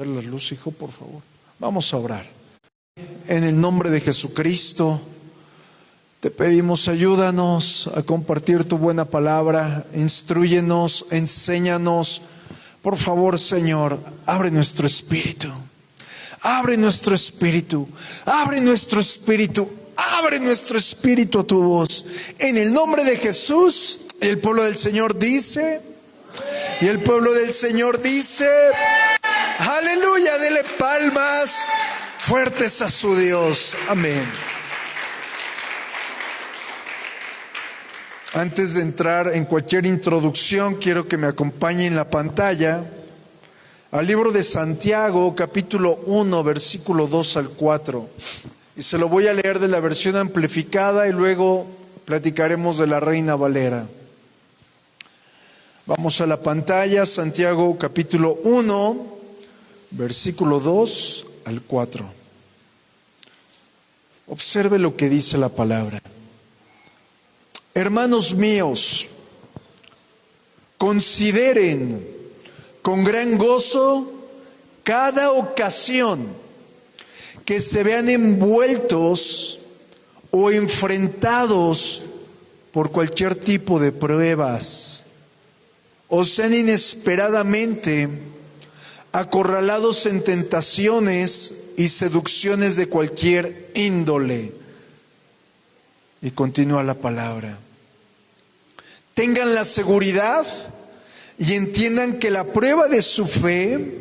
la luz, hijo, por favor. Vamos a orar. En el nombre de Jesucristo, te pedimos, ayúdanos a compartir tu buena palabra, instrúyenos, enséñanos. Por favor, Señor, abre nuestro espíritu, abre nuestro espíritu, abre nuestro espíritu, abre nuestro espíritu a tu voz. En el nombre de Jesús, el pueblo del Señor dice, y el pueblo del Señor dice, aleluya, dele palmas fuertes a su Dios. Amén. Antes de entrar en cualquier introducción, quiero que me acompañe en la pantalla al libro de Santiago, capítulo 1, versículo 2 al 4. Y se lo voy a leer de la versión amplificada y luego platicaremos de la Reina Valera. Vamos a la pantalla, Santiago capítulo 1, versículo 2 al 4. Observe lo que dice la palabra. Hermanos míos, consideren con gran gozo cada ocasión que se vean envueltos o enfrentados por cualquier tipo de pruebas, o sean inesperadamente acorralados en tentaciones y seducciones de cualquier índole. Y continúa la palabra. Tengan la seguridad y entiendan que la prueba de su fe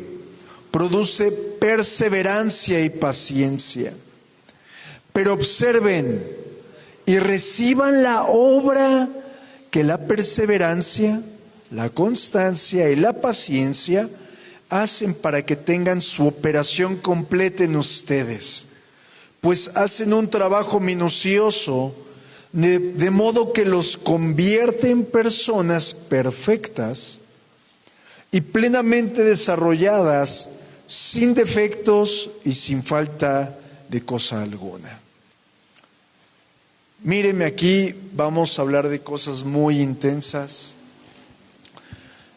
produce perseverancia y paciencia. Pero observen y reciban la obra que la perseverancia, la constancia y la paciencia hacen para que tengan su operación completa en ustedes. Pues hacen un trabajo minucioso, de modo que los convierte en personas perfectas y plenamente desarrolladas, sin defectos y sin falta de cosa alguna. Míreme aquí, vamos a hablar de cosas muy intensas.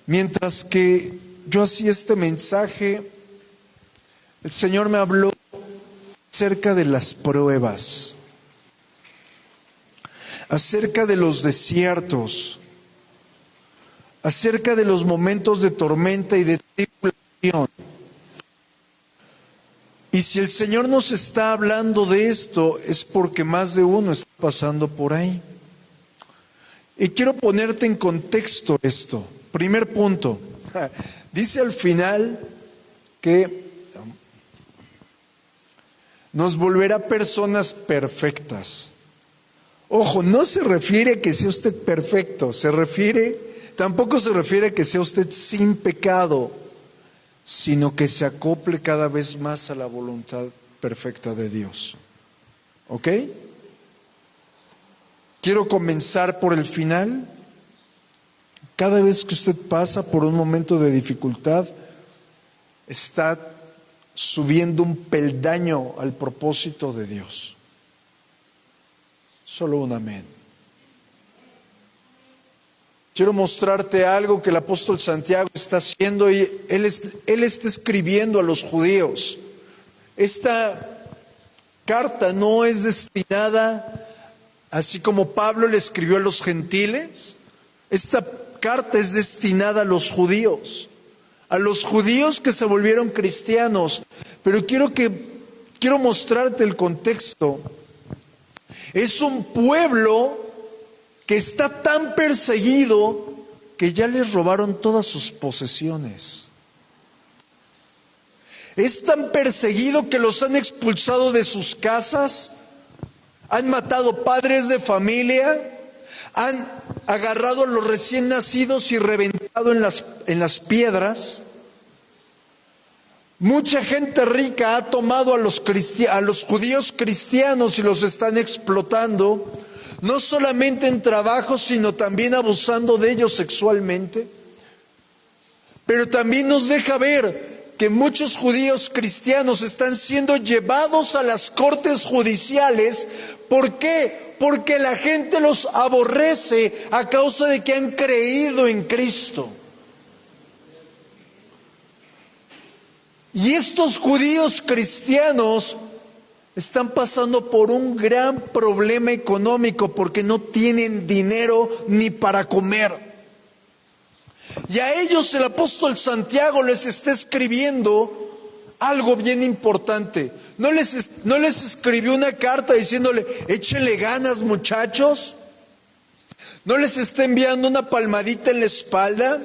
Mientras que yo hacía este mensaje, el Señor me habló acerca de las pruebas, acerca de los desiertos, acerca de los momentos de tormenta y de tribulación. Y si el Señor nos está hablando de esto, es porque más de uno está pasando por ahí. Y quiero ponerte en contexto esto. Primer punto, dice al final que nos volverá personas perfectas. Ojo, no se refiere a que sea usted perfecto, tampoco se refiere a que sea usted sin pecado, sino que se acople cada vez más a la voluntad perfecta de Dios. ¿Ok? Quiero comenzar por el final. Cada vez que usted pasa por un momento de dificultad, está subiendo un peldaño al propósito de Dios. Solo un amén. Quiero mostrarte algo que el apóstol Santiago está haciendo y él está escribiendo a los judíos. Esta carta no es destinada, así como Pablo le escribió a los gentiles, esta carta es destinada a los judíos que se volvieron cristianos. Pero quiero mostrarte el contexto. Es un pueblo que está tan perseguido que ya les robaron todas sus posesiones. Es tan perseguido que los han expulsado de sus casas, han matado padres de familia, han agarrado a los recién nacidos y reventado en las piedras. Mucha gente rica ha tomado a los judíos cristianos y los están explotando, no solamente en trabajo, sino también abusando de ellos sexualmente. Pero también nos deja ver que muchos judíos cristianos están siendo llevados a las cortes judiciales. ¿Por qué? Porque la gente los aborrece a causa de que han creído en Cristo. Y estos judíos cristianos están pasando por un gran problema económico porque no tienen dinero ni para comer. Y a ellos el apóstol Santiago les está escribiendo algo bien importante. No les escribió una carta diciéndole, échenle ganas, muchachos. No les está enviando una palmadita en la espalda,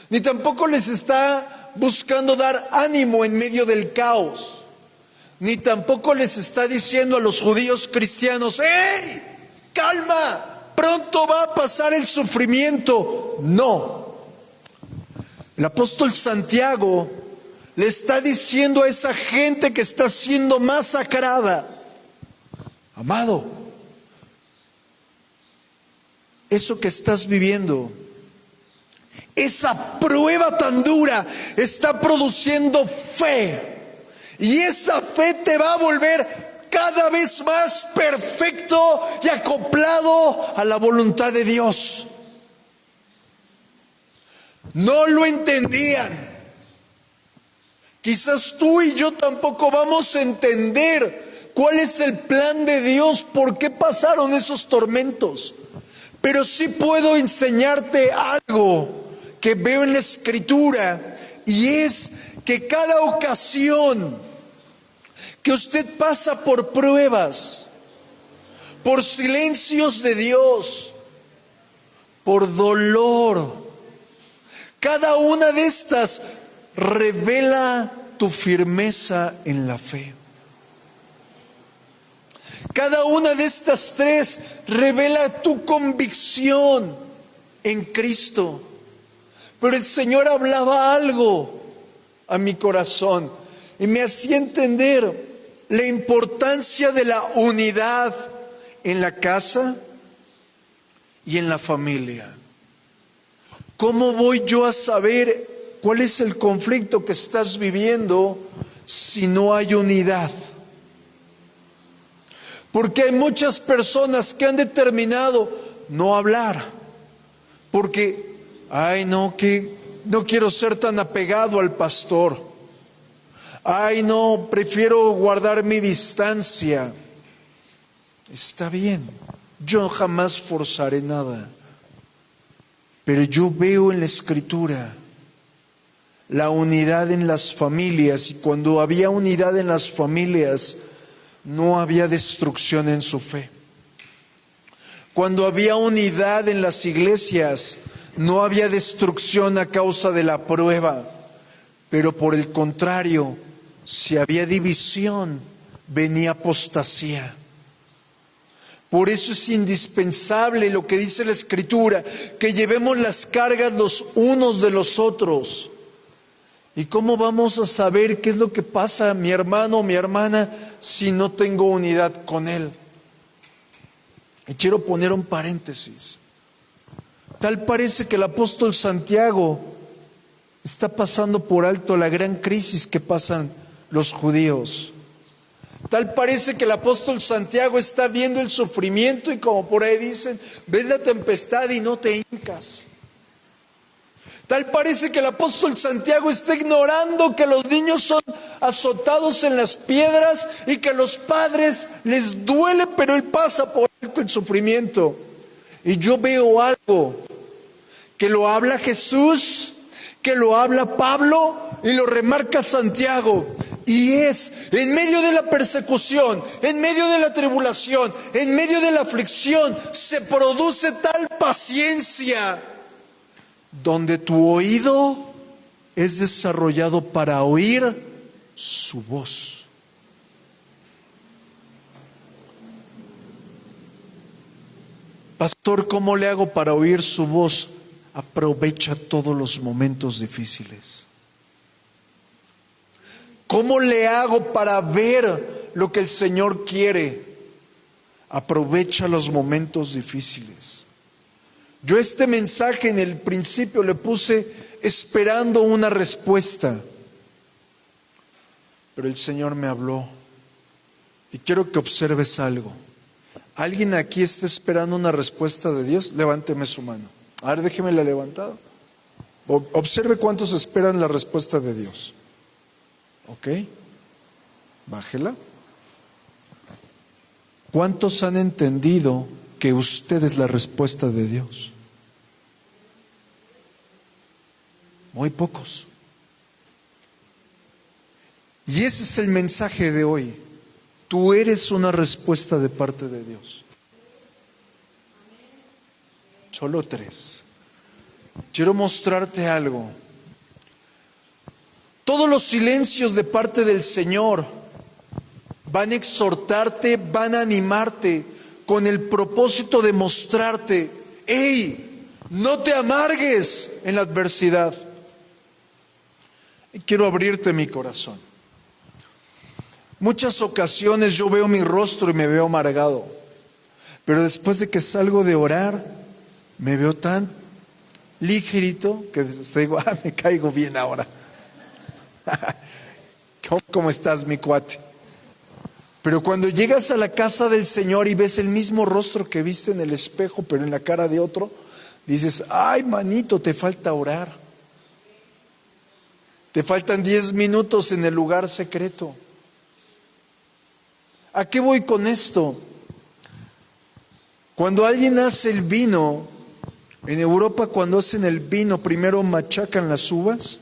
ni tampoco les está buscando dar ánimo en medio del caos, ni tampoco les está diciendo a los judíos cristianos, ¡hey! ¡Calma! Pronto va a pasar el sufrimiento. No. El apóstol Santiago le está diciendo a esa gente que está siendo masacrada, amado, eso que estás viviendo, esa prueba tan dura está produciendo fe. Y esa fe te va a volver cada vez más perfecto y acoplado a la voluntad de Dios. No lo entendían. Quizás tú y yo tampoco vamos a entender cuál es el plan de Dios, por qué pasaron esos tormentos. Pero sí puedo enseñarte algo que veo en la Escritura, y es que cada ocasión que usted pasa por pruebas, por silencios de Dios, por dolor, cada una de estas revela tu firmeza en la fe. Cada una de estas tres revela tu convicción en Cristo. Pero el Señor hablaba algo a mi corazón y me hacía entender la importancia de la unidad en la casa y en la familia. ¿Cómo voy yo a saber cuál es el conflicto que estás viviendo si no hay unidad? Porque hay muchas personas que han determinado no hablar, porque, ay no, que no quiero ser tan apegado al pastor. Ay no, prefiero guardar mi distancia. Está bien, yo jamás forzaré nada. Pero yo veo en la Escritura la unidad en las familias, y cuando había unidad en las familias, no había destrucción en su fe. Cuando había unidad en las iglesias, no había destrucción a causa de la prueba. Pero por el contrario, si había división, venía apostasía. Por eso es indispensable lo que dice la Escritura, que llevemos las cargas los unos de los otros. ¿Y cómo vamos a saber qué es lo que pasa, mi hermano o mi hermana, si no tengo unidad con él? Y quiero poner un paréntesis. Tal parece que el apóstol Santiago está pasando por alto la gran crisis que pasan los judíos. Tal parece que el apóstol Santiago está viendo el sufrimiento y, como por ahí dicen, ves la tempestad y no te hincas. Tal parece que el apóstol Santiago está ignorando que los niños son azotados en las piedras y que a los padres les duele, pero él pasa por alto el sufrimiento. Y yo veo algo que lo habla Jesús, que lo habla Pablo y lo remarca Santiago. Y es, en medio de la persecución, en medio de la tribulación, en medio de la aflicción, se produce tal paciencia, donde tu oído es desarrollado para oír su voz. Pastor, ¿cómo le hago para oír su voz? Aprovecha todos los momentos difíciles. ¿Cómo le hago para ver lo que el Señor quiere? Aprovecha los momentos difíciles. Yo este mensaje en el principio le puse esperando una respuesta, pero el Señor me habló y quiero que observes algo. ¿Alguien aquí está esperando una respuesta de Dios? Levánteme su mano. A ver, déjeme la levantada. Observe cuántos esperan la respuesta de Dios. ¿Ok? Bájela. ¿Cuántos han entendido que usted es la respuesta de Dios? Muy pocos. Y ese es el mensaje de hoy. Tú eres una respuesta de parte de Dios. Solo 3. Quiero mostrarte algo. Todos los silencios de parte del Señor van a exhortarte, van a animarte con el propósito de mostrarte, ¡hey! No te amargues en la adversidad. Y quiero abrirte mi corazón. Muchas ocasiones yo veo mi rostro y me veo amargado, pero después de que salgo de orar, me veo tan ligerito que digo, me caigo bien ahora. ¿Cómo estás, mi cuate? Pero cuando llegas a la casa del Señor y ves el mismo rostro que viste en el espejo, pero en la cara de otro, dices, ay, manito, te falta orar. Te faltan 10 minutos en el lugar secreto. ¿A qué voy con esto? Cuando alguien hace el vino, en Europa cuando hacen el vino, primero machacan las uvas,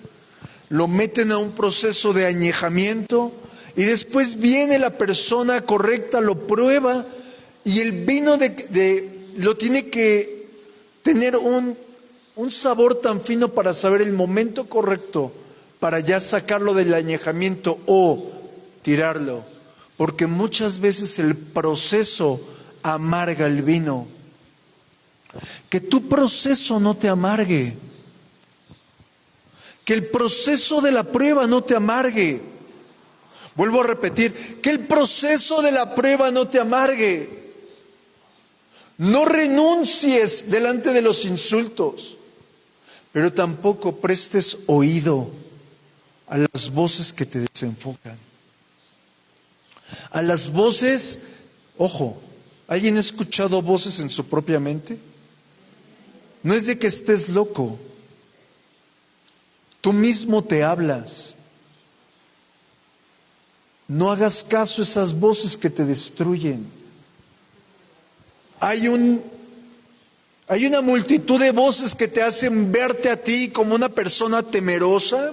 lo meten a un proceso de añejamiento y después viene la persona correcta, lo prueba y el vino lo tiene que tener un sabor tan fino para saber el momento correcto para ya sacarlo del añejamiento o tirarlo. Porque muchas veces el proceso amarga el vino. Que tu proceso no te amargue. Que el proceso de la prueba no te amargue. Vuelvo a repetir, que el proceso de la prueba no te amargue. No renuncies delante de los insultos, pero tampoco prestes oído a las voces que te desenfocan. A las voces, ojo, ¿alguien ha escuchado voces en su propia mente? No es de que estés loco. Tú mismo te hablas. No hagas caso a esas voces que te destruyen. Hay una multitud de voces que te hacen verte a ti como una persona temerosa,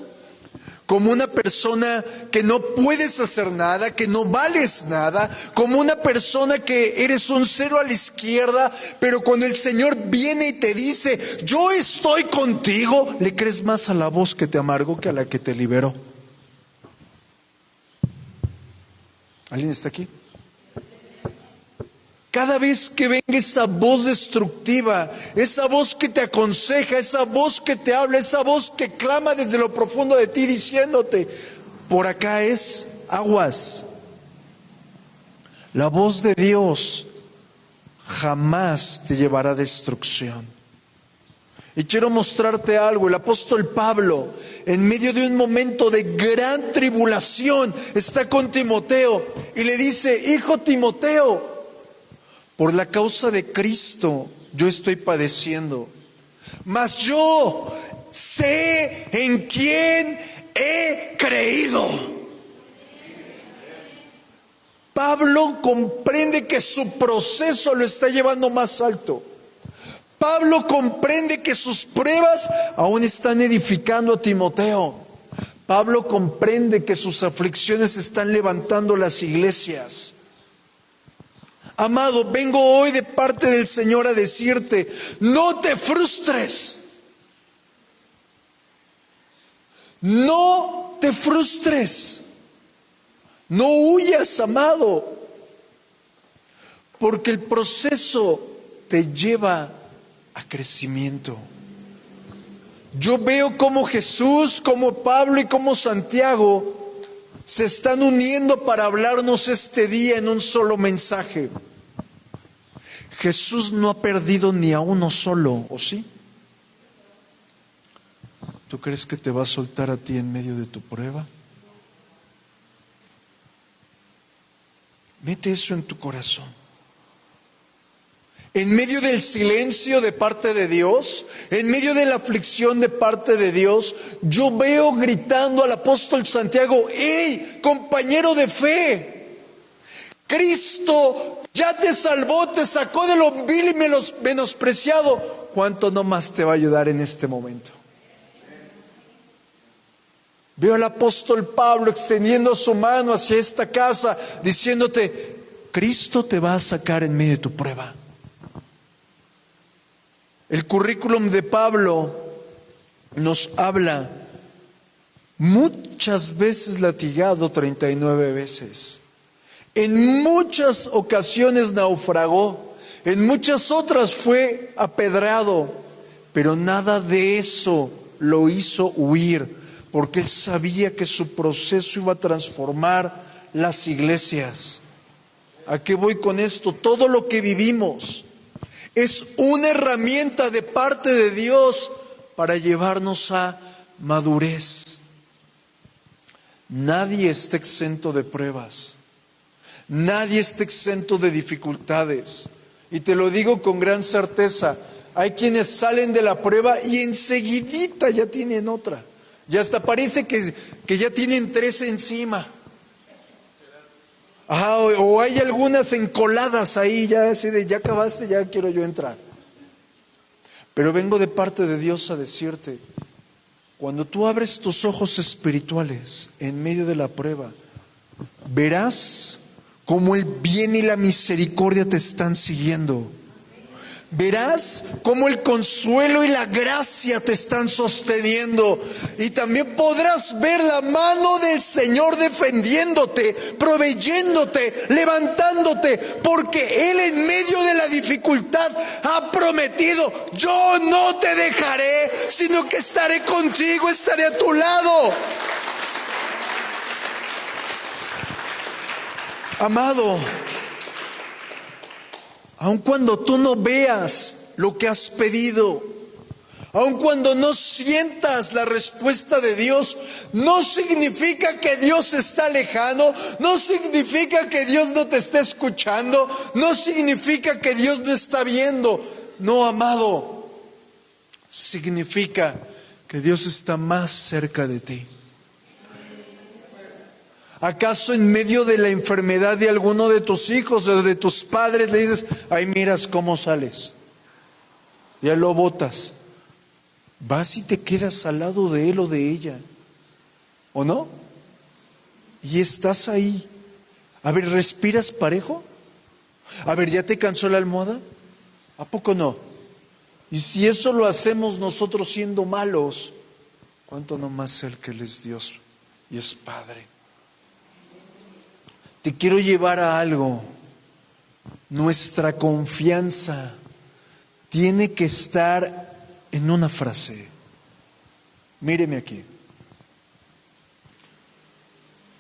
como una persona que no puedes hacer nada, que no vales nada, como una persona que eres un cero a la izquierda, pero cuando el Señor viene y te dice, yo estoy contigo, le crees más a la voz que te amargó que a la que te liberó. ¿Alguien está aquí? Cada vez que venga esa voz destructiva, esa voz que te aconseja, esa voz que te habla, esa voz que clama desde lo profundo de ti diciéndote, por acá es aguas. La voz de Dios jamás te llevará a destrucción. Y quiero mostrarte algo. El apóstol Pablo, en medio de un momento de gran tribulación, está con Timoteo y le dice, hijo Timoteo, por la causa de Cristo yo estoy padeciendo, mas yo sé en quién he creído. Pablo comprende que su proceso lo está llevando más alto. Pablo comprende que sus pruebas aún están edificando a Timoteo. Pablo comprende que sus aflicciones están levantando las iglesias. Amado, vengo hoy de parte del Señor a decirte, no te frustres. No te frustres. No huyas, amado, porque el proceso te lleva a crecimiento. Yo veo cómo Jesús, como Pablo y como Santiago se están uniendo para hablarnos este día en un solo mensaje. Jesús no ha perdido ni a uno solo, ¿o sí? ¿Tú crees que te va a soltar a ti en medio de tu prueba? Mete eso en tu corazón. en medio del silencio de parte de Dios, en medio de la aflicción de parte de Dios, yo veo gritando al apóstol Santiago: ¡hey, compañero de fe! Cristo ya te salvó, te sacó de lo vil y menospreciado. ¿Cuánto no más te va a ayudar en este momento? Veo al apóstol Pablo extendiendo su mano hacia esta casa, diciéndote: Cristo te va a sacar en medio de tu prueba. El currículum de Pablo nos habla: muchas veces latigado, 39 veces. En muchas ocasiones naufragó, en muchas otras fue apedreado, pero nada de eso lo hizo huir, porque él sabía que su proceso iba a transformar las iglesias. ¿A qué voy con esto? Todo lo que vivimos es una herramienta de parte de Dios para llevarnos a madurez. Nadie está exento de pruebas. Nadie está exento de dificultades. Y te lo digo con gran certeza: hay quienes salen de la prueba y enseguidita ya tienen otra. Ya hasta parece que ya tienen 3 encima. O hay algunas encoladas ahí, ya así de: ya acabaste, ya quiero yo entrar. Pero vengo de parte de Dios a decirte: cuando tú abres tus ojos espirituales en medio de la prueba, verás cómo el bien y la misericordia te están siguiendo. Verás cómo el consuelo y la gracia te están sosteniendo. Y también podrás ver la mano del Señor defendiéndote, proveyéndote, levantándote, porque Él en medio de la dificultad ha prometido: yo no te dejaré, sino que estaré contigo, estaré a tu lado. Amado, aun cuando tú no veas lo que has pedido, aun cuando no sientas la respuesta de Dios, no significa que Dios está lejano, no significa que Dios no te está escuchando, no significa que Dios no está viendo. No, amado, significa que Dios está más cerca de ti. ¿Acaso en medio de la enfermedad de alguno de tus hijos o de tus padres le dices: ay, miras cómo sales? Ya lo botas. Vas y te quedas al lado de él o de ella, ¿o no? Y estás ahí. A ver, ¿respiras parejo? A ver, ¿ya te cansó la almohada? ¿A poco no? Y si eso lo hacemos nosotros siendo malos, ¿cuánto no más Él, que Él es Dios y es Padre? Te quiero llevar a algo. Nuestra confianza tiene que estar en una frase. Míreme aquí.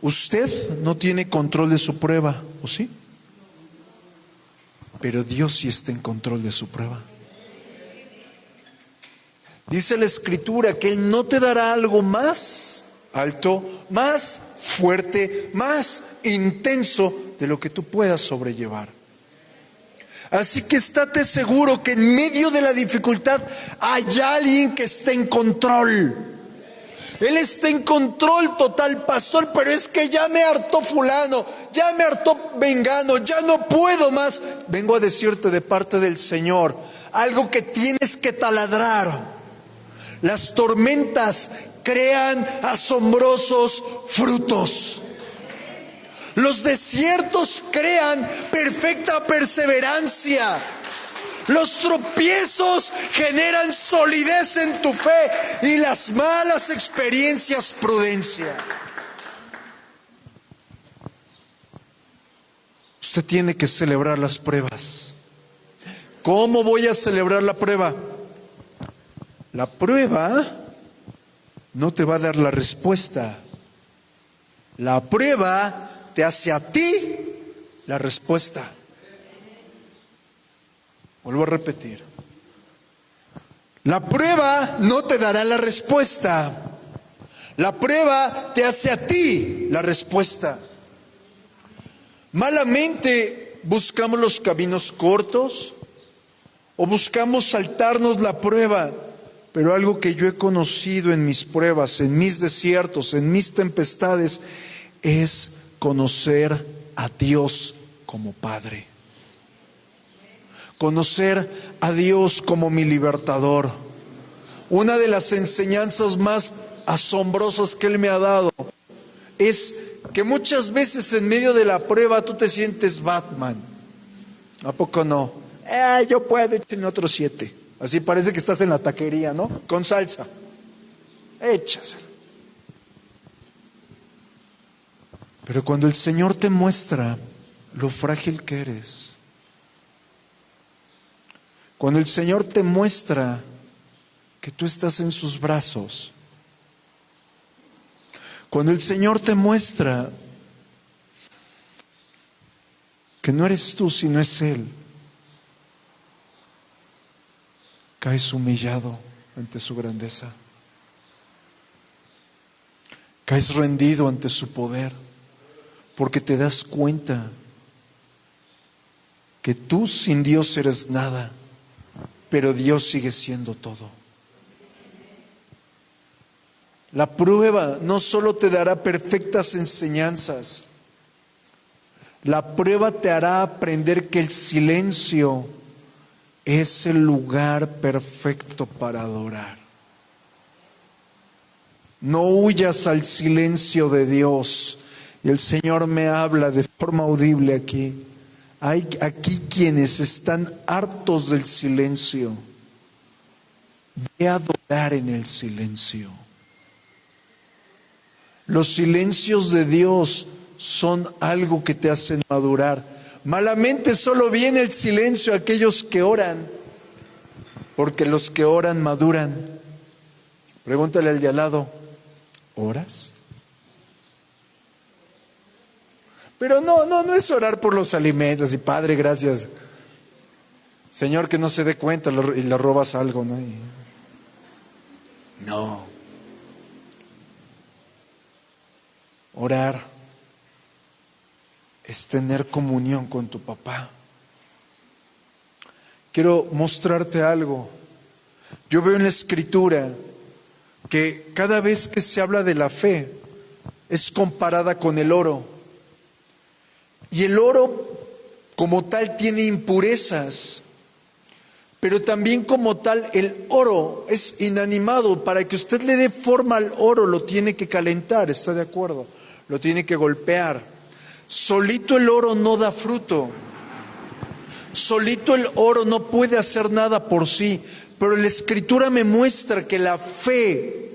Usted no tiene control de su prueba, ¿o sí? Pero Dios sí está en control de su prueba. Dice la Escritura que Él no te dará algo más alto, más fuerte, más intenso de lo que tú puedas sobrellevar. Así que estate seguro que en medio de la dificultad hay alguien que está en control. Él está en control total, pastor, pero es que ya me hartó fulano, ya me hartó vengano, ya no puedo más. Vengo a decirte de parte del Señor algo que tienes que taladrar. Las tormentas crean asombrosos frutos. Los desiertos crean perfecta perseverancia. Los tropiezos generan solidez en tu fe y las malas experiencias prudencia. Usted tiene que celebrar las pruebas. ¿Cómo voy a celebrar la prueba? La prueba no te va a dar la respuesta. La prueba te hace a ti la respuesta. Vuelvo a repetir. La prueba no te dará la respuesta. La prueba te hace a ti la respuesta. Malamente buscamos los caminos cortos, o buscamos saltarnos la prueba. Pero algo que yo he conocido en mis pruebas, en mis desiertos, en mis tempestades, es conocer a Dios como Padre. Conocer a Dios como mi libertador. Una de las enseñanzas más asombrosas que Él me ha dado es que muchas veces en medio de la prueba tú te sientes Batman. ¿A poco no? Yo puedo, échame otros 7. Así parece que estás en la taquería, ¿no? Con salsa. Échasela. Pero cuando el Señor te muestra lo frágil que eres, cuando el Señor te muestra que tú estás en sus brazos, cuando el Señor te muestra que no eres tú, sino es Él, caes humillado ante su grandeza, caes rendido ante su poder, porque te das cuenta que tú sin Dios eres nada, pero Dios sigue siendo todo. La prueba no solo te dará perfectas enseñanzas, la prueba te hará aprender que el silencio es el lugar perfecto para adorar. No huyas al silencio de Dios. Y el Señor me habla de forma audible aquí. Hay aquí quienes están hartos del silencio. Ve a adorar en el silencio. Los silencios de Dios son algo que te hacen madurar. Malamente solo viene el silencio a aquellos que oran, porque los que oran maduran. Pregúntale al de al lado, ¿oras? Pero no es orar por los alimentos y Padre, gracias. Señor, que no se dé cuenta y le robas algo, ¿no? No. Orar es tener comunión con tu papá. Quiero mostrarte algo. Yo veo en la Escritura que cada vez que se habla de la fe es comparada con el oro. Y el oro como tal tiene impurezas, pero también como tal el oro es inanimado. Para que usted le dé forma al oro lo tiene que calentar, ¿está de acuerdo? Lo tiene que golpear. Solito el oro no da fruto. Solito el oro no puede hacer nada por sí. Pero la Escritura me muestra que la fe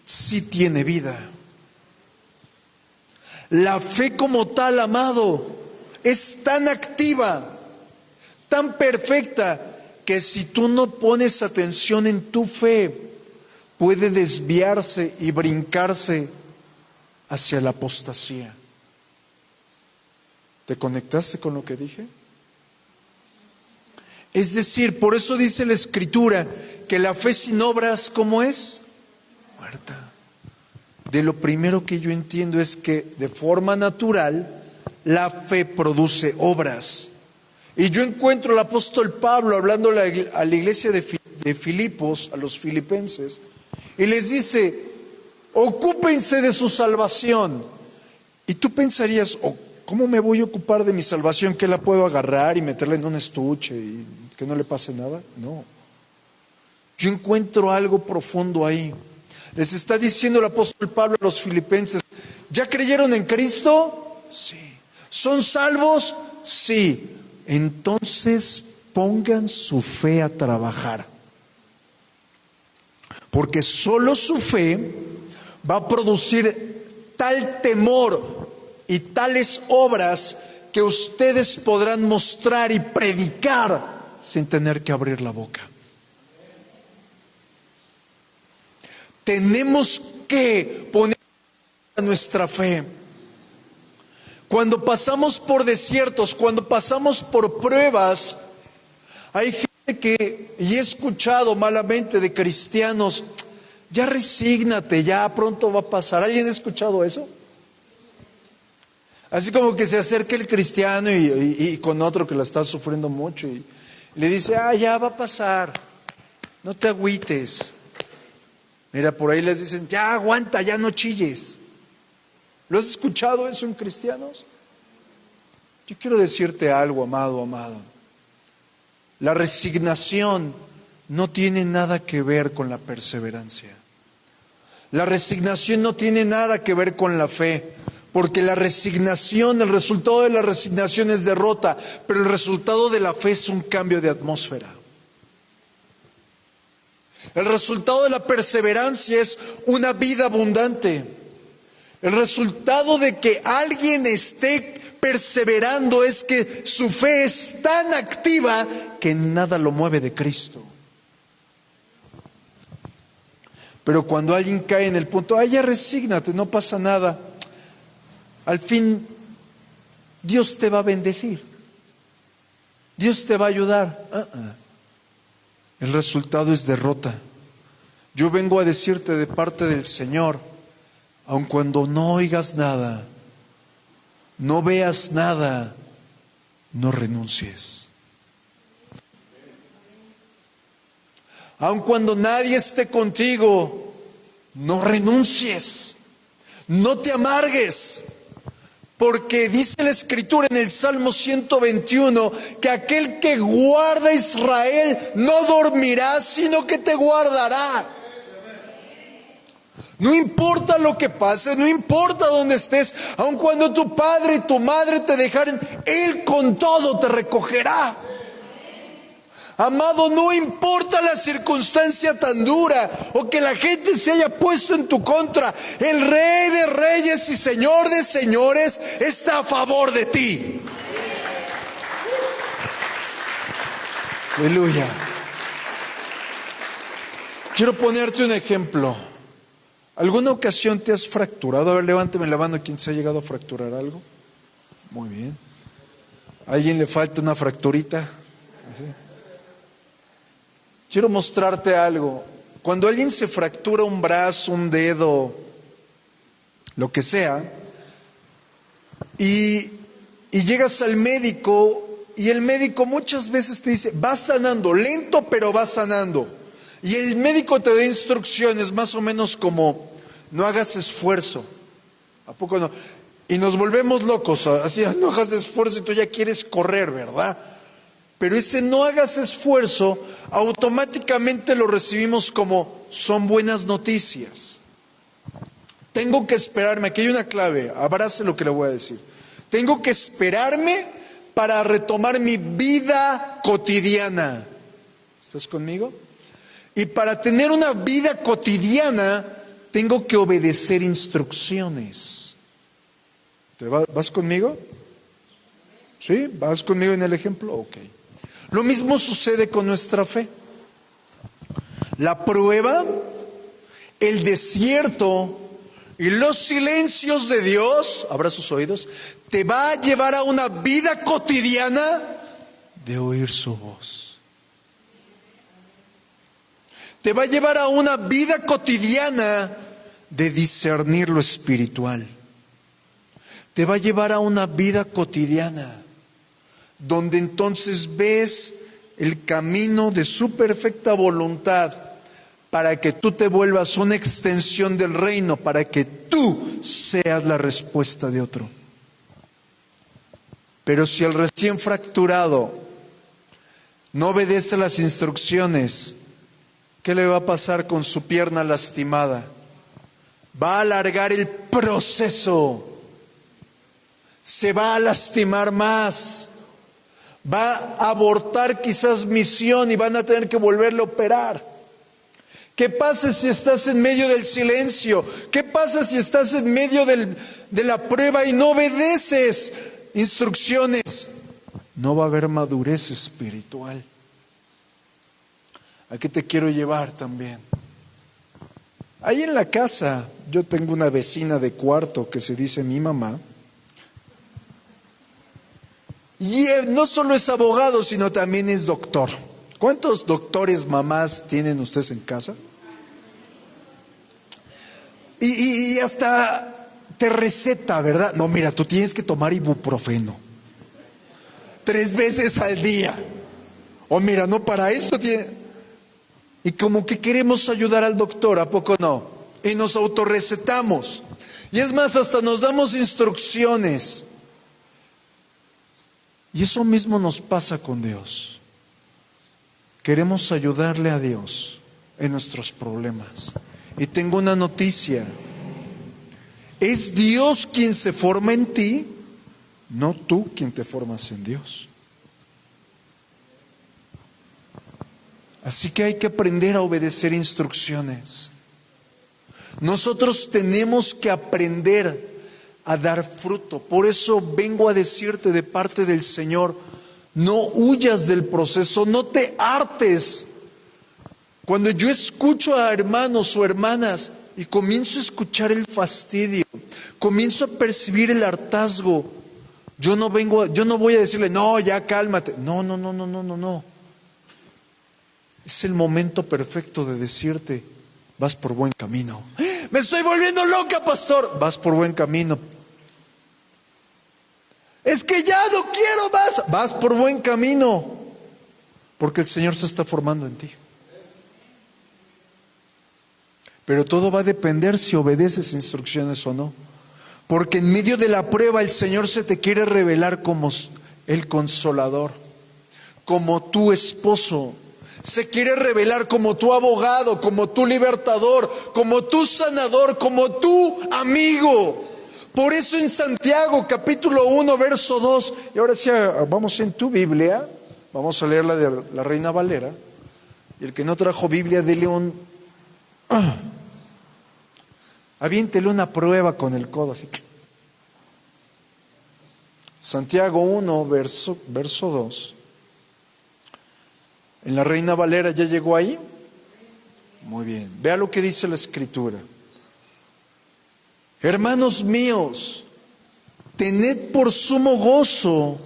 sí tiene vida. La fe como tal, amado, es tan activa, tan perfecta, que si tú no pones atención en tu fe, puede desviarse y brincarse hacia la apostasía. ¿Te conectaste con lo que dije? Es decir, por eso dice la Escritura que la fe sin obras, ¿cómo es? Muerta. De lo primero que yo entiendo es que de forma natural la fe produce obras. Y yo encuentro al apóstol Pablo hablando a la iglesia de Filipos, a los filipenses, y les dice, ocúpense de su salvación. Y tú pensarías, ¿cómo me voy a ocupar de mi salvación? ¿Que la puedo agarrar y meterla en un estuche y que no le pase nada? No. Yo encuentro algo profundo ahí. Les está diciendo el apóstol Pablo a los filipenses, ¿ya creyeron en Cristo? Sí. ¿Son salvos? Sí. Entonces pongan su fe a trabajar. Porque solo su fe va a producir tal temor y tales obras que ustedes podrán mostrar y predicar sin tener que abrir la boca. Tenemos que poner nuestra fe. Cuando pasamos por desiertos, cuando pasamos por pruebas, hay gente que, y he escuchado malamente de cristianos, ya resígnate, ya pronto va a pasar. ¿Alguien ha escuchado eso? Así como que se acerca el cristiano y con otro que la está sufriendo mucho y Le dice, ya va a pasar, no te agüites. Mira, por ahí les dicen, ya aguanta, ya no chilles. ¿Lo has escuchado eso en cristianos? Yo quiero decirte algo, amado, amado. La resignación no tiene nada que ver con la perseverancia. La resignación no tiene nada que ver con la fe, porque la resignación, el resultado de la resignación es derrota, pero el resultado de la fe es un cambio de atmósfera. El resultado de la perseverancia es una vida abundante. El resultado de que alguien esté perseverando es que su fe es tan activa que nada lo mueve de Cristo. Pero cuando alguien cae en el punto, ya resígnate, no pasa nada, al fin Dios te va a bendecir, Dios te va a ayudar. El resultado es derrota. Yo vengo a decirte de parte del Señor, aun cuando no oigas nada, no veas nada, no renuncies. Aun cuando nadie esté contigo, no renuncies, no te amargues, porque dice la Escritura en el Salmo 121 que aquel que guarda a Israel no dormirá, sino que te guardará. No importa lo que pase, no importa dónde estés, aun cuando tu padre y tu madre te dejaren, Él con todo te recogerá. Amado, no importa la circunstancia tan dura o que la gente se haya puesto en tu contra, el Rey de Reyes y Señor de Señores está a favor de ti. Aleluya. Quiero ponerte un ejemplo. ¿Alguna ocasión te has fracturado? A ver, levánteme la mano quien se ha llegado a fracturar algo. Muy bien. ¿A alguien le falta una fracturita? ¿Sí? Quiero mostrarte algo. Cuando alguien se fractura un brazo, un dedo, lo que sea, y llegas al médico, y el médico muchas veces te dice, va sanando, lento pero va sanando. Y el médico te da instrucciones más o menos como, no hagas esfuerzo. ¿A poco no? Y nos volvemos locos, así, no hagas esfuerzo y tú ya quieres correr, ¿verdad? Pero ese no hagas esfuerzo, automáticamente lo recibimos como, son buenas noticias. Tengo que esperarme, aquí hay una clave, abrace lo que le voy a decir. Tengo que esperarme para retomar mi vida cotidiana. ¿Estás conmigo? Y para tener una vida cotidiana, tengo que obedecer instrucciones. ¿Vas conmigo? ¿Sí? ¿Vas conmigo en el ejemplo? Ok. Lo mismo sucede con nuestra fe. La prueba, el desierto y los silencios de Dios, abra sus oídos, te va a llevar a una vida cotidiana de oír su voz. Te va a llevar a una vida cotidiana de discernir lo espiritual. Te va a llevar a una vida cotidiana donde entonces ves el camino de su perfecta voluntad para que tú te vuelvas una extensión del reino, para que tú seas la respuesta de otro. Pero si el recién fracturado no obedece las instrucciones, ¿qué le va a pasar con su pierna lastimada? Va a alargar el proceso, se va a lastimar más, va a abortar quizás misión y van a tener que volverle a operar. ¿Qué pasa si estás en medio del silencio? ¿Qué pasa si estás en medio de la prueba y no obedeces instrucciones? No va a haber madurez espiritual. ¿A qué te quiero llevar también? Ahí en la casa, yo tengo una vecina de cuarto que se dice mi mamá. Y no solo es abogado, sino también es doctor. ¿Cuántos doctores mamás tienen ustedes en casa? Y hasta te receta, ¿verdad? No, mira, tú tienes que tomar ibuprofeno 3 veces al día. O mira, no, para esto tiene... Y como que queremos ayudar al doctor, ¿a poco no? Y nos autorrecetamos. Y es más, hasta nos damos instrucciones. Y eso mismo nos pasa con Dios. Queremos ayudarle a Dios en nuestros problemas. Y tengo una noticia. Es Dios quien se forma en ti, no tú quien te formas en Dios. Así que hay que aprender a obedecer instrucciones. Nosotros tenemos que aprender a dar fruto. Por eso vengo a decirte de parte del Señor, no huyas del proceso, no te hartes. Cuando yo escucho a hermanos o hermanas y comienzo a escuchar el fastidio, comienzo a percibir el hartazgo, yo no voy a decirle, no, ya cálmate. No. Es el momento perfecto de decirte, vas por buen camino. Me estoy volviendo loca, pastor. Vas por buen camino. Es que ya no quiero más. Vas por buen camino. Porque el Señor se está formando en ti. Pero todo va a depender si obedeces instrucciones o no. Porque en medio de la prueba el Señor se te quiere revelar como el consolador, como tu esposo. Se quiere revelar como tu abogado, como tu libertador, como tu sanador, como tu amigo. Por eso en Santiago capítulo 1 verso 2, y ahora sí vamos en tu Biblia, vamos a leer la de la Reina Valera, y el que no trajo Biblia, dele aviéntele una prueba con el codo así. Santiago 1 verso 2. ¿En la Reina Valera ya llegó ahí? Muy bien. Vea lo que dice la Escritura. Hermanos míos, tened por sumo gozo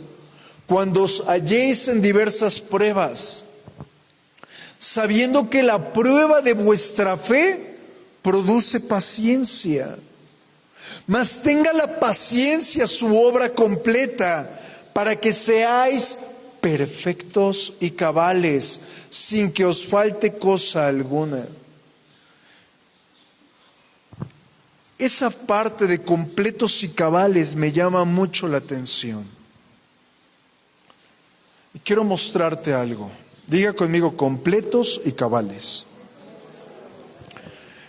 cuando os halléis en diversas pruebas, sabiendo que la prueba de vuestra fe produce paciencia. Mas tenga la paciencia su obra completa, para que seáis perfectos y cabales, sin que os falte cosa alguna. Esa parte de completos y cabales me llama mucho la atención. Y quiero mostrarte algo. Diga conmigo, completos y cabales.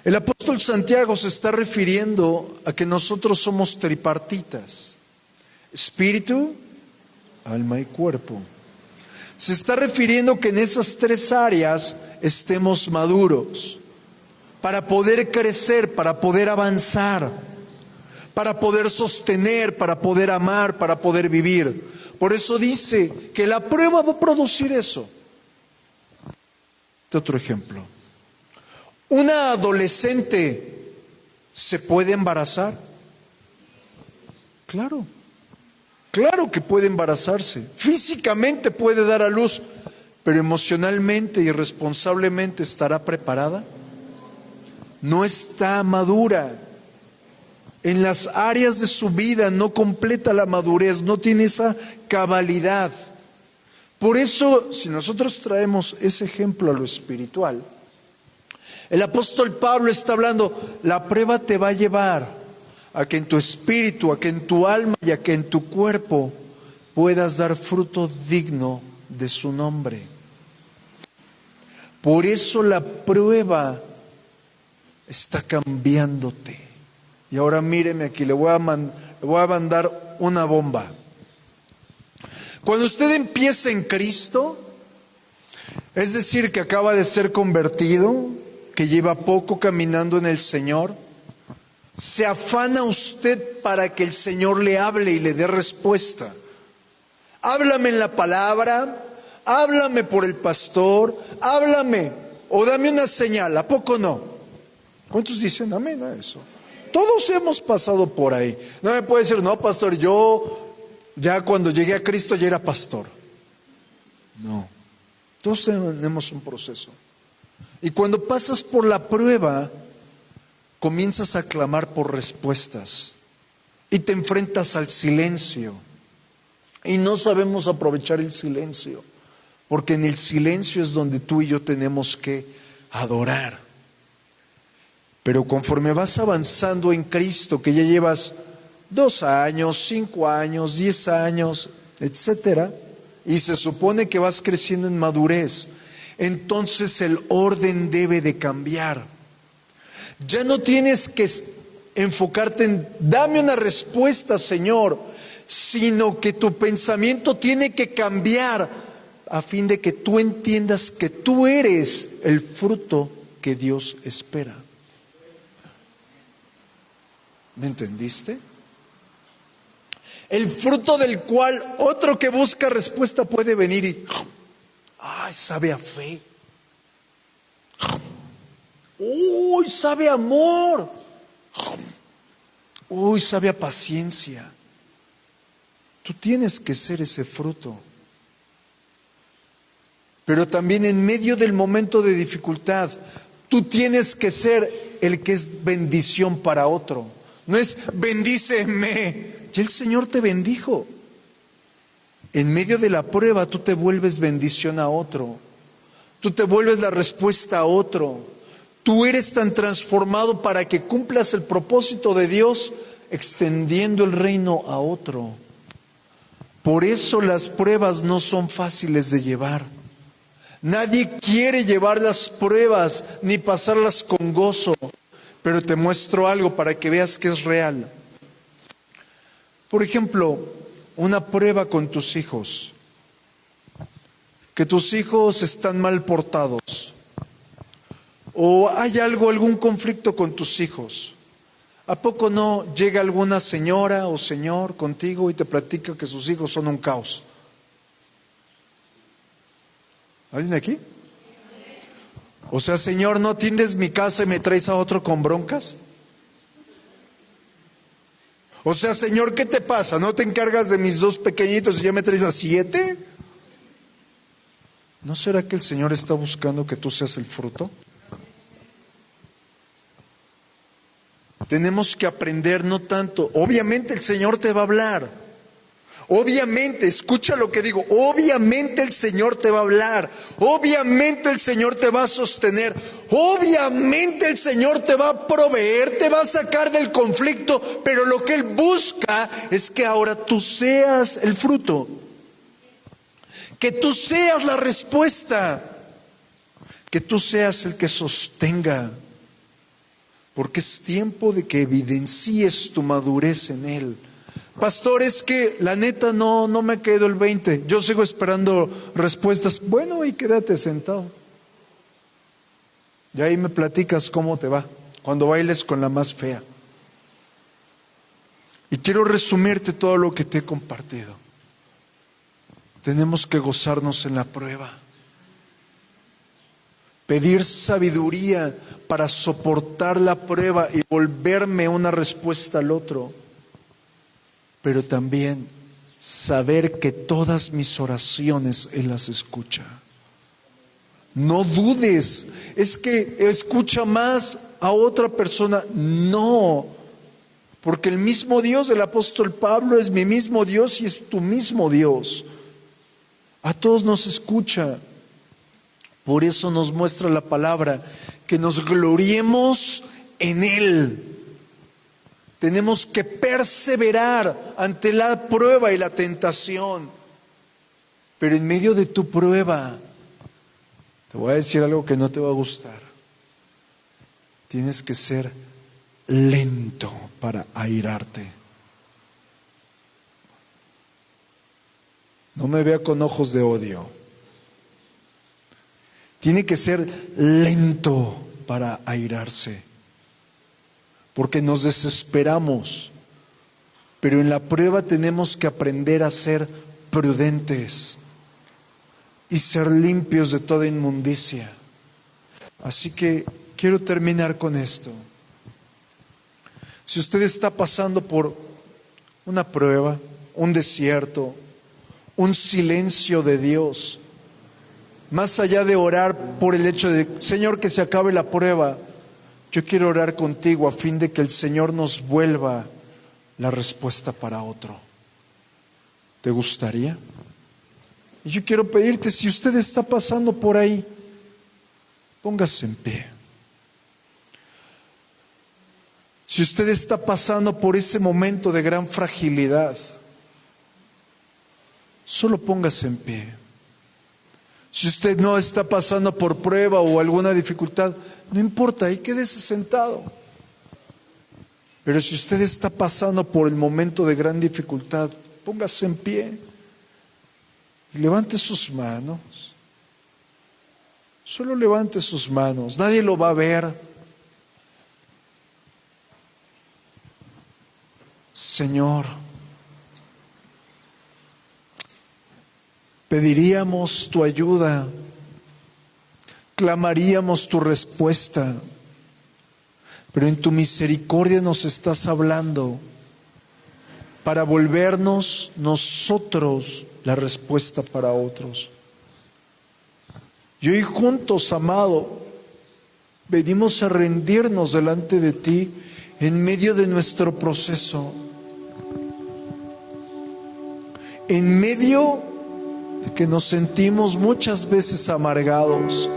El apóstol Santiago se está refiriendo a que nosotros somos tripartitas: espíritu, alma y cuerpo. Se está refiriendo que en esas tres áreas estemos maduros para poder crecer, para poder avanzar, para poder sostener, para poder amar, para poder vivir. Por eso dice que la prueba va a producir eso. Otro ejemplo. ¿Una adolescente se puede embarazar? Claro. Claro que puede embarazarse, físicamente puede dar a luz, pero emocionalmente y responsablemente ¿estará preparada? No está madura. En las áreas de su vida no completa la madurez, no tiene esa cabalidad. Por eso, si nosotros traemos ese ejemplo a lo espiritual, el apóstol Pablo está hablando, la prueba te va a llevar a que en tu espíritu, a que en tu alma y a que en tu cuerpo puedas dar fruto digno de su nombre. Por eso la prueba está cambiándote. Y ahora míreme aquí, le voy a mandar una bomba. Cuando usted empieza en Cristo, es decir, que acaba de ser convertido, que lleva poco caminando en el Señor, se afana usted para que el Señor le hable y le dé respuesta. Háblame en la palabra, háblame por el pastor, háblame o dame una señal. ¿A poco no? ¿Cuántos dicen amén a eso? Todos hemos pasado por ahí. No me puede decir, no, pastor, yo ya cuando llegué a Cristo ya era pastor. No, todos tenemos un proceso. Y cuando pasas por la prueba, comienzas a clamar por respuestas y te enfrentas al silencio y no sabemos aprovechar el silencio porque en el silencio es donde tú y yo tenemos que adorar. Pero conforme vas avanzando en Cristo, que ya llevas 2 años, 5 años, 10 años, etcétera, y se supone que vas creciendo en madurez, entonces el orden debe de cambiar. Ya no tienes que enfocarte en dame una respuesta, Señor, sino que tu pensamiento tiene que cambiar a fin de que tú entiendas que tú eres el fruto que Dios espera. ¿Me entendiste? El fruto del cual otro que busca respuesta puede venir y ¡ay, sabe a fe! ¡Uy, sabe a amor! ¡Uy, sabe a paciencia! Tú tienes que ser ese fruto. Pero también en medio del momento de dificultad, tú tienes que ser el que es bendición para otro. No es bendíceme. Ya el Señor te bendijo. En medio de la prueba tú te vuelves bendición a otro. Tú te vuelves la respuesta a otro. Tú eres tan transformado para que cumplas el propósito de Dios extendiendo el reino a otro. Por eso las pruebas no son fáciles de llevar. Nadie quiere llevar las pruebas ni pasarlas con gozo. Pero te muestro algo para que veas que es real. Por ejemplo, una prueba con tus hijos. Que tus hijos están mal portados. O hay algún conflicto con tus hijos. ¿A poco no llega alguna señora o señor contigo y te platica que sus hijos son un caos? ¿Alguien aquí? O sea, Señor, ¿no atiendes mi casa y me traes a otro con broncas? O sea, Señor, ¿qué te pasa? ¿No te encargas de mis 2 pequeñitos y ya me traes a 7? ¿No será que el Señor está buscando que tú seas el fruto? Tenemos que aprender no tanto. Obviamente el Señor te va a hablar. Obviamente, escucha lo que digo, obviamente el Señor te va a hablar, obviamente el Señor te va a sostener, obviamente el Señor te va a proveer, te va a sacar del conflicto, pero lo que Él busca es que ahora tú seas el fruto, que tú seas la respuesta, que tú seas el que sostenga, porque es tiempo de que evidencies tu madurez en Él. Pastor, es que la neta no me quedó el 20. Yo sigo esperando respuestas. Bueno, y quédate sentado. Y ahí me platicas cómo te va cuando bailes con la más fea. Y quiero resumirte todo lo que te he compartido. Tenemos que gozarnos en la prueba. Pedir sabiduría para soportar la prueba y volverme una respuesta al otro. Pero también saber que todas mis oraciones Él las escucha. No dudes, es que escucha más a otra persona. No, porque el mismo Dios del apóstol Pablo es mi mismo Dios y es tu mismo Dios. A todos nos escucha. Por eso nos muestra la palabra que nos gloriemos en Él. Tenemos que perseverar ante la prueba y la tentación. Pero en medio de tu prueba, te voy a decir algo que no te va a gustar. Tienes que ser lento para airarte. No me vea con ojos de odio. Tiene que ser lento para airarse. Porque nos desesperamos, pero en la prueba tenemos que aprender a ser prudentes y ser limpios de toda inmundicia. Así que quiero terminar con esto. Si usted está pasando por una prueba, un desierto, un silencio de Dios, más allá de orar por el hecho de, Señor, que se acabe la prueba, yo quiero orar contigo a fin de que el Señor nos vuelva la respuesta para otro. ¿Te gustaría? Y yo quiero pedirte, si usted está pasando por ahí, póngase en pie. Si usted está pasando por ese momento de gran fragilidad, solo póngase en pie. Si usted no está pasando por prueba o alguna dificultad, no importa, ahí quédese sentado. Pero si usted está pasando por el momento de gran dificultad, póngase en pie y levante sus manos. Solo levante sus manos, nadie lo va a ver. Señor, pediríamos tu ayuda, clamaríamos tu respuesta, pero en tu misericordia nos estás hablando para volvernos nosotros la respuesta para otros. Y hoy juntos, amado, venimos a rendirnos delante de ti en medio de nuestro proceso, en medio de que nos sentimos muchas veces amargados,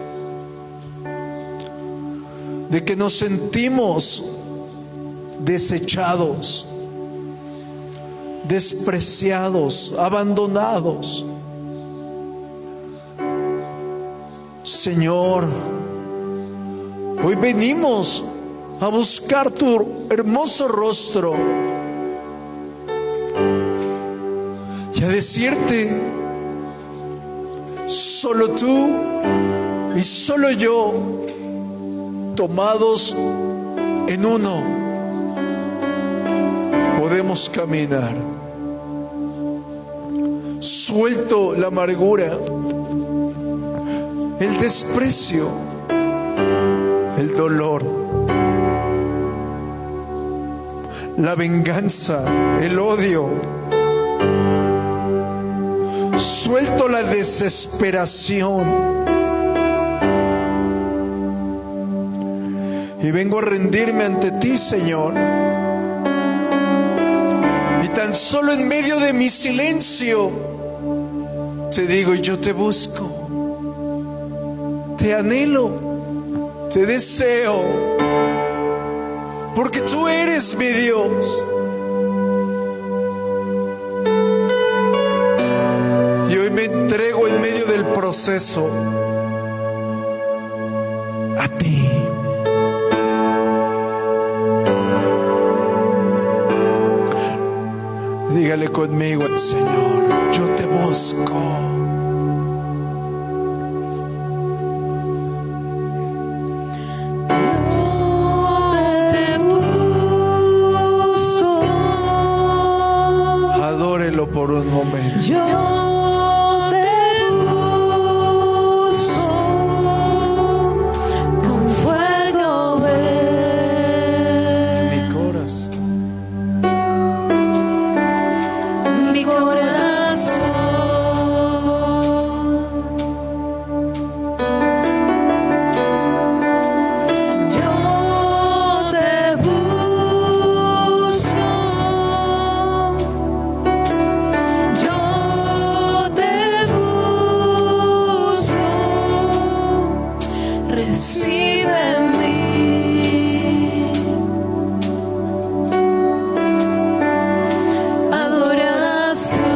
de que nos sentimos desechados, despreciados, abandonados. Señor, hoy venimos a buscar tu hermoso rostro y a decirte, solo tú y solo yo, tomados en uno, podemos caminar. Suelto la amargura, el desprecio, el dolor, la venganza, el odio. Suelto la desesperación y vengo a rendirme ante ti, Señor. Y tan solo en medio de mi silencio te digo, yo te busco, te anhelo, te deseo, porque tú eres mi Dios. Y hoy me entrego en medio del proceso a ti. Dígale conmigo al Señor, yo te busco. Adórelo por un momento. Yo te busco, con fuego ven. Mi corazón. Mi corazón. Yo te busco. Yo te busco. Recibe en mí. Adoración.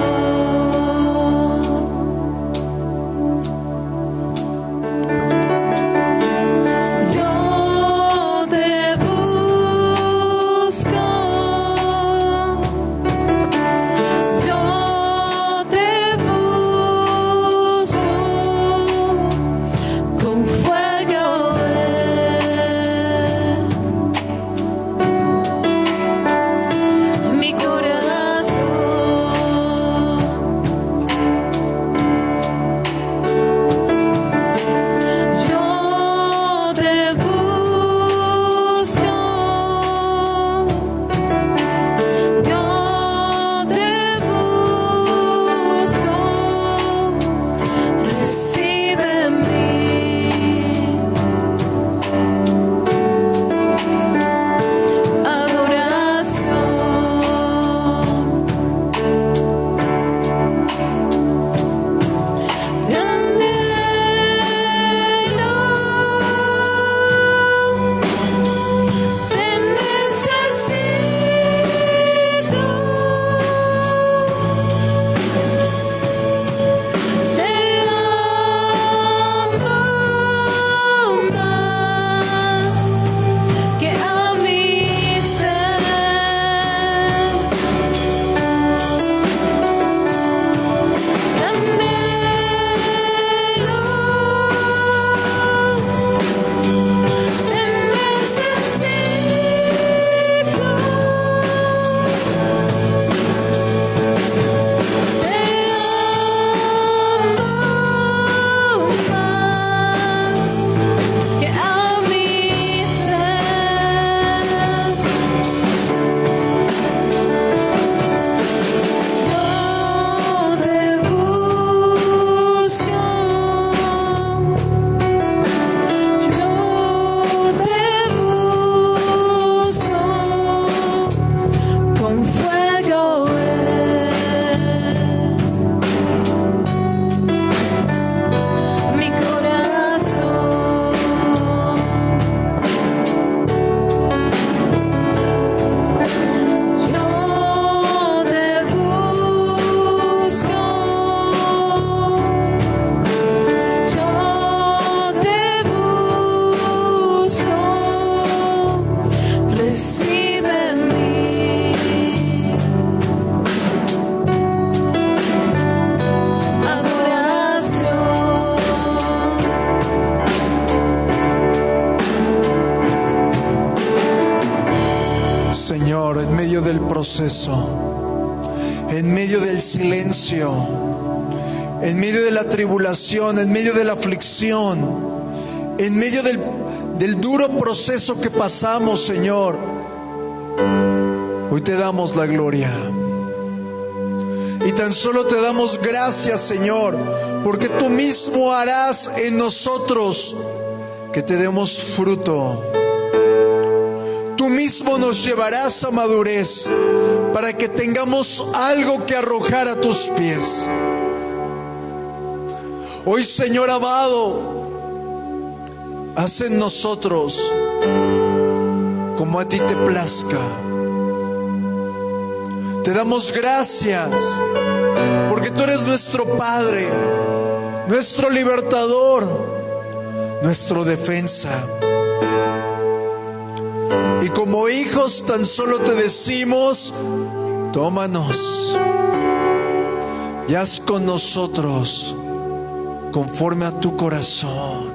proceso, en medio del silencio, en medio de la tribulación, en medio de la aflicción, en medio del duro proceso que pasamos, Señor, hoy te damos la gloria. Y tan solo te damos gracias, Señor, porque tú mismo harás en nosotros que te demos fruto. Tú mismo nos llevarás a madurez para que tengamos algo que arrojar a tus pies. Hoy, Señor amado, haz en nosotros como a ti te plazca. Te damos gracias porque tú eres nuestro Padre, nuestro libertador, nuestro defensa. Y como hijos tan solo te decimos, tómanos y haz con nosotros conforme a tu corazón.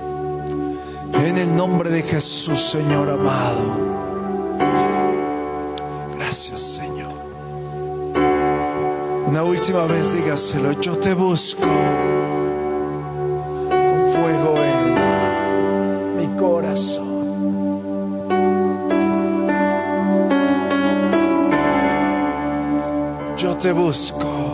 En el nombre de Jesús, Señor amado. Gracias, Señor. Una última vez dígaselo: yo te busco con fuego en mi corazón. Yo te busco.